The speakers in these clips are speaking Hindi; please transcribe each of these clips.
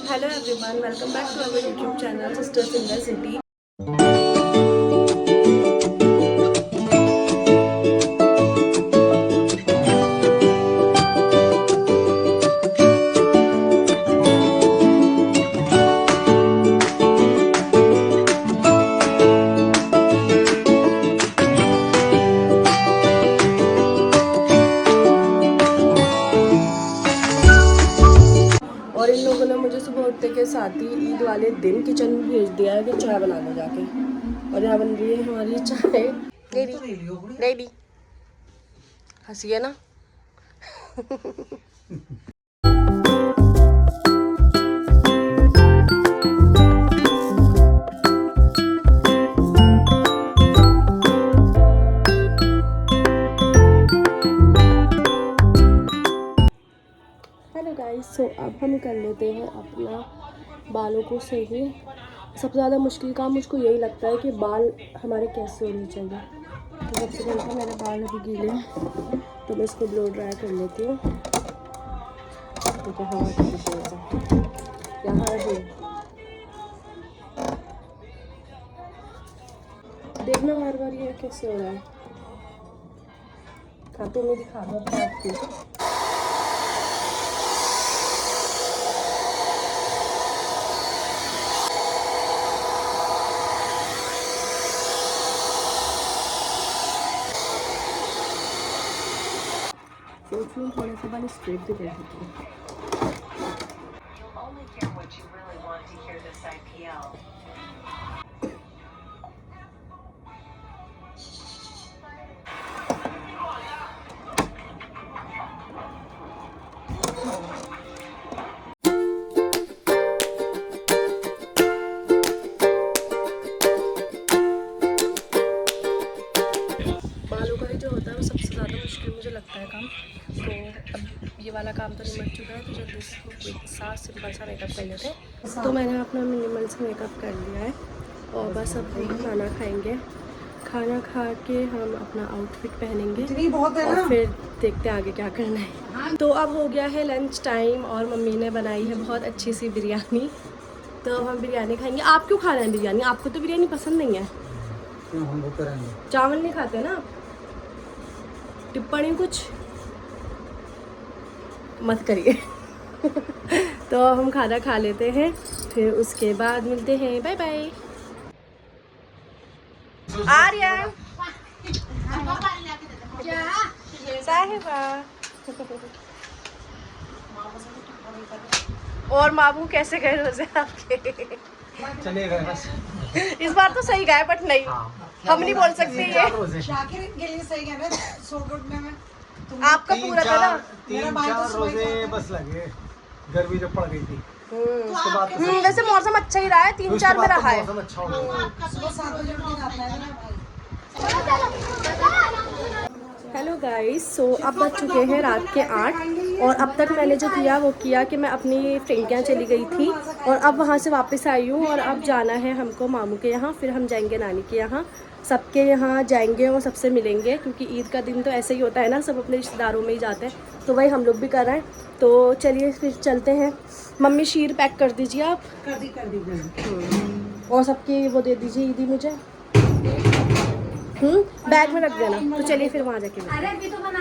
Hello everyone, welcome back to our YouTube channel sisters in the city. और इन लोगों ने मुझे सुबह उठते के साथ ही ईद वाले दिन किचन में भेज दिया है कि चाय बना लो जाके। और यहाँ बन रही है हमारी चाय। डेडी हंसी है ना। हेलो गाइस, सो अब हम कर लेते हैं अपना बालों को सही। सबसे ज़्यादा मुश्किल काम मुझको यही लगता है कि बाल हमारे कैसे होने चाहिए। तो सबसे पहले तो मेरे बाल अभी गीले हैं तो मैं इसको ब्लो ड्राई कर लेती हूँ। हवा की तेज है यहाँ रही। देखना बार बार ये कैसे हो रहा है। खाते हुए दिखा दो आपको। सोच रही हूँ थोड़े से बाल स्ट्रेट भी कर देती हूँ। बालों का ही जो होता है वो सबसे ज़्यादा मुश्किल मुझे लगता है काम। तो अब ये वाला काम तो निमट चुका है तो जल्दी इसको साथ सिंपल सा मेकअप कर लेते हैं। तो मैंने अपना मिनिमल से मेकअप कर लिया है और बस अब हम खाना खाएंगे। खाना खा के हम अपना आउटफिट पहनेंगे और फिर देखते हैं आगे क्या करना है। तो अब हो गया है लंच टाइम और मम्मी ने बनाई है बहुत अच्छी सी बिरयानी। तो अब हम बिरयानी खाएंगे। आप क्यों खा रहे हैं बिरयानी? आपको तो बिरयानी पसंद नहीं है। हम वो करेंगे। चावल नहीं खाते ना? टिप्पणी कुछ मत करिए। तो हम खाना खा लेते हैं फिर उसके बाद मिलते हैं। Bye bye. आर्या साहिबा और मामू कैसे गए रोजे आपके? चले गए बस। इस बार तो सही गए बट नहीं हम नहीं बोल सकते ये। शाकिर के लिए सही है ना, सो उठने में आपका पूरा था ना। तीन चार रोजे बस लगे, गर्मी जब पड़ गई थी। वैसे मौसम अच्छा ही रहा है, 3-4 में रहा है। मौसम अच्छा हो गया। सुबह 7 बजे उठ के जाता है ना भाई। हेलो गाइस, सो अब बज चुके हैं रात के 8 और अब तक मैंने जो किया वो किया कि मैं अपनी फ्रेंकियाँ चली गई थी और अब वहाँ से वापस आई हूँ और अब जाना है हमको मामू के यहाँ। फिर हम जाएंगे नानी के यहाँ, सबके यहाँ जाएंगे और सबसे मिलेंगे क्योंकि ईद का दिन तो ऐसे ही होता है ना, सब अपने रिश्तेदारों में ही जाते हैं। तो वही हम लोग भी कर रहे हैं। तो चलिए फिर चलते हैं। मम्मी शीर पैक कर दीजिए आप। कर दी। और सबकी वो दे दीजिए ईदी मुझे। बैग में रख देना। तो चलिए फिर वहाँ जाके अभी तो बना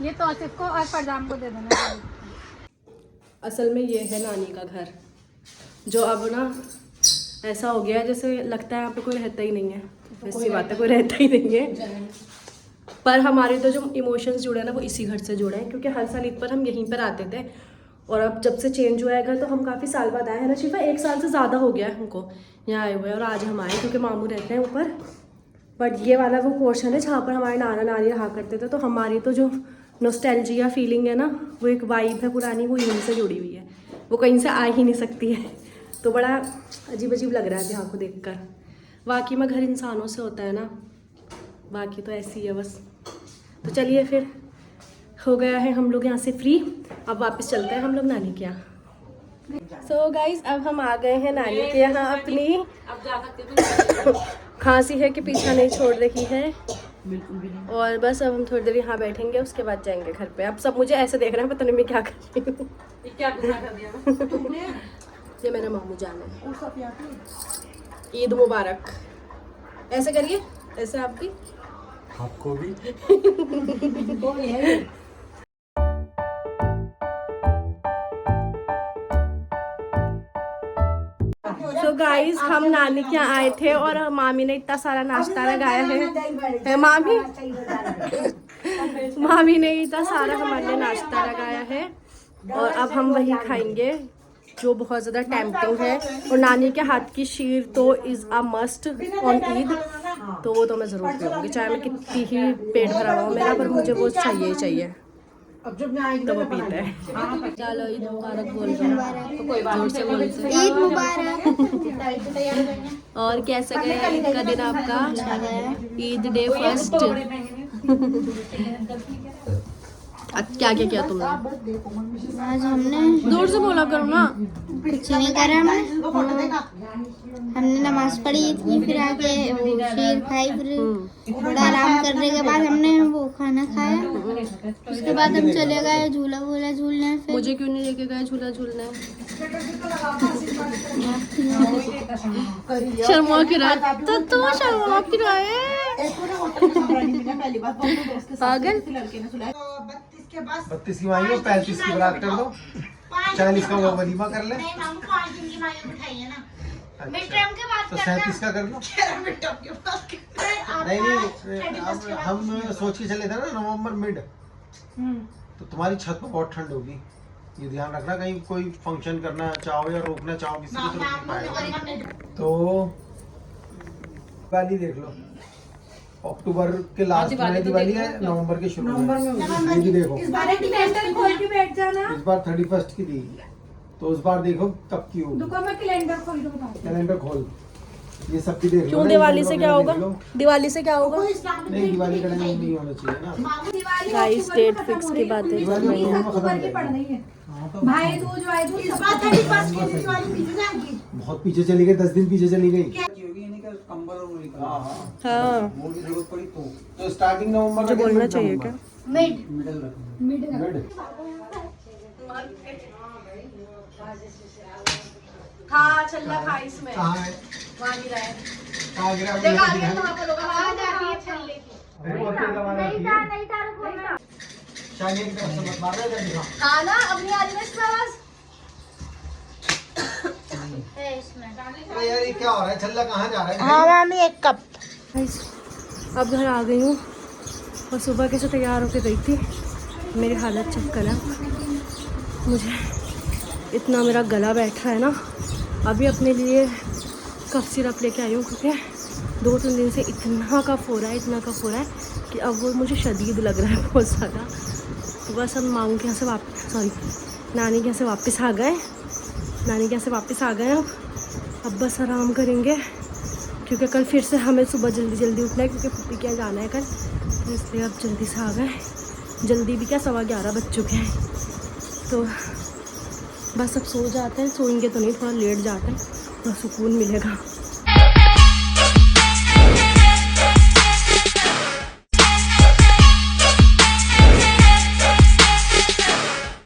ये तो आसिफ को और फरजाम को दे देना। असल में ये है नानी का घर जो अब ना ऐसा हो गया है जैसे लगता है यहाँ पे कोई रहता ही नहीं है। ऐसी बात है, कोई रहता ही नहीं है। पर हमारे तो जो इमोशंस जुड़े हैं ना वो इसी घर से जुड़े हैं क्योंकि हर साल ईद पर हम यहीं पर आते थे और अब जब से चेंज हुआ है घर तो हम काफ़ी साल बाद आए हैं ना शिफा। 1 साल से ज़्यादा हो गया है हमको यहाँ आए हुए और आज हम आए क्योंकि मामू रहते हैं ऊपर। बट ये वाला वो पोर्शन है जहाँ पर हमारे नाना नानी रहा करते थे। तो हमारी तो जो नॉस्टैल्जिया फीलिंग है ना, वो एक वाइब है पुरानी, वो यहीं से जुड़ी हुई है, वो कहीं से आ ही नहीं सकती है। तो बड़ा अजीब अजीब लग रहा है यहाँ को देख कर। वाकई में घर इंसानों से होता है ना, बाकी तो ऐसी है बस। तो चलिए फिर हो गया है हम लोग यहाँ से फ्री। अब वापस चलते हैं हम लोग नानी के यहाँ। सो गाइज अब हम आ गए हैं नानी के यहाँ। अपनी खांसी है कि पीछा नहीं छोड़ रही है। बिल्कुल भी नहीं। और बस अब हम थोड़ी देर यहाँ बैठेंगे, उसके बाद जाएंगे घर पे। अब सब मुझे ऐसे देख रहे हैं, पता नहीं मैं क्या कर रही हूँ। क्या गुस्सा कर दिया तुमने? ये मेरा मामू जान है। वो सब यहाँ पे ईद मुबारक। ऐसे करिए, ऐसे आप भी। आपको भी। तो गाइस हम नानी के यहाँ आए थे और मामी ने इतना सारा नाश्ता लगाया है। मामी ने इतना सारा हमारे लिए नाश्ता लगाया है और अब हम वही खाएंगे जो बहुत ज़्यादा टेम्पटिंग है। और नानी के हाथ की शीर तो is a must on Eid, तो वो तो मैं ज़रूर पीऊँगी, चाहे मैं कितनी ही पेट भरा हुआ हो मेरा, पर मुझे वो चाहिए ही चाहिए। अब जब मैं आएगी तो वो पीते हैं। चलो ईद मुबारक बोल रहे हैं, तो कोई बात से बोल से। ईद मुबारक। और कैसा गया ईद का दिन आपका? Eid day first. क्या क्या किया तुमने? आज हमने दूर से बोला करो ना। कुछ नहीं करा, हमने नमाज पढ़ी ईद की, फिर आके वो शीर खाई, फिर थोड़ा आराम करने के बाद हमने वो खाना खाया। उसके बाद हम चले गए झूला वूला झूलने। फिर मुझे क्यों नहीं लेके गए झूला झूलने? शर्मा की रात तो तू शर्मा की रात पागल। 32 की माई हो, 35 की बारात कर दो, 40 का वो वलीमा कर ले। तो 37 का कर लो। नहीं अब हम सोच के चले थे ना नवंबर मिड, तो तुम्हारी छत पर बहुत ठंड होगी, ये ध्यान रखना। कहीं कोई फंक्शन करना चाहो या रोकना चाहो किसी को तो रोक नहीं पाएगा। तो दिवाली देख लो, अक्टूबर के लास्ट में दिवाली है, नवंबर के शुरू में। ये भी देखो, इस बार कैलेंडर खोल के बैठ जाना। इस बार 31 की दी, तो उस बार देखो कब की होगी। दुकान में कैलेंडर खोल के बताओ। कैलेंडर खोल, ये सब भी देख लो। क्यों दिवाली से क्या होगा? दिवाली से क्या होगा? नहीं, दिवाली का टाइम नहीं होना चाहिए ना। गाइस डेट फिक्स की बात है। दिवाली में खत्म की पड़ है। रही है। भाई दूज वाई दूज इस बार 31 के दिन दिवाली पीछे जाएंगी। बहुत पीछे चली गई, 10 दिन पीछे चली गई। हाँ, तो स्टार्टिंग नवंबर मुझे बोलना चाहिए क्या? मिड हाँ चल खा इसमें। कहाँ है? वहाँ गिरा है। कहाँ गिरा? देख आगे वहाँ पर होगा, आवाज आ रही है छल्ले की। अरे और क्या दबा रखी है? चाइनीज की तरफ से मत मार रहा है, दिखा। हाँ ना, अब नहीं आ रही ना इसमें आवाज। अरे यार ये क्या हो रहा है? छल्ला कहाँ जा रहा है? हाँ मामी एक कप। अब घर आ गई हूँ और सुबह के से तैयार होके गई थी। मेरी हालत चेक करा, मुझे इतना मेरा गला बैठा है ना। अभी अपने लिए कफ सिरप लेके आई हूँ, क्योंकि 2-3 दिन से इतना कफ हो रहा है, इतना कफ हो रहा है कि अब वो मुझे शदीद लग रहा है बहुत ज़्यादा। तो बस हम मामू के यहाँ से नानी के यहाँ से वापस आ गए। नानी के यहाँ से वापस आ गए। अब बस आराम करेंगे, क्योंकि कल फिर से हमें सुबह जल्दी उठना है, क्योंकि पुप्पी के यहाँ जाना है कल, तो इसलिए अब जल्दी से आ गए। जल्दी भी क्या, 11:15 बज चुके हैं। तो बस अब सो जाते हैं, सोएंगे तो नहीं, थोड़ा लेट जाते हैं, थोड़ा सुकून मिलेगा।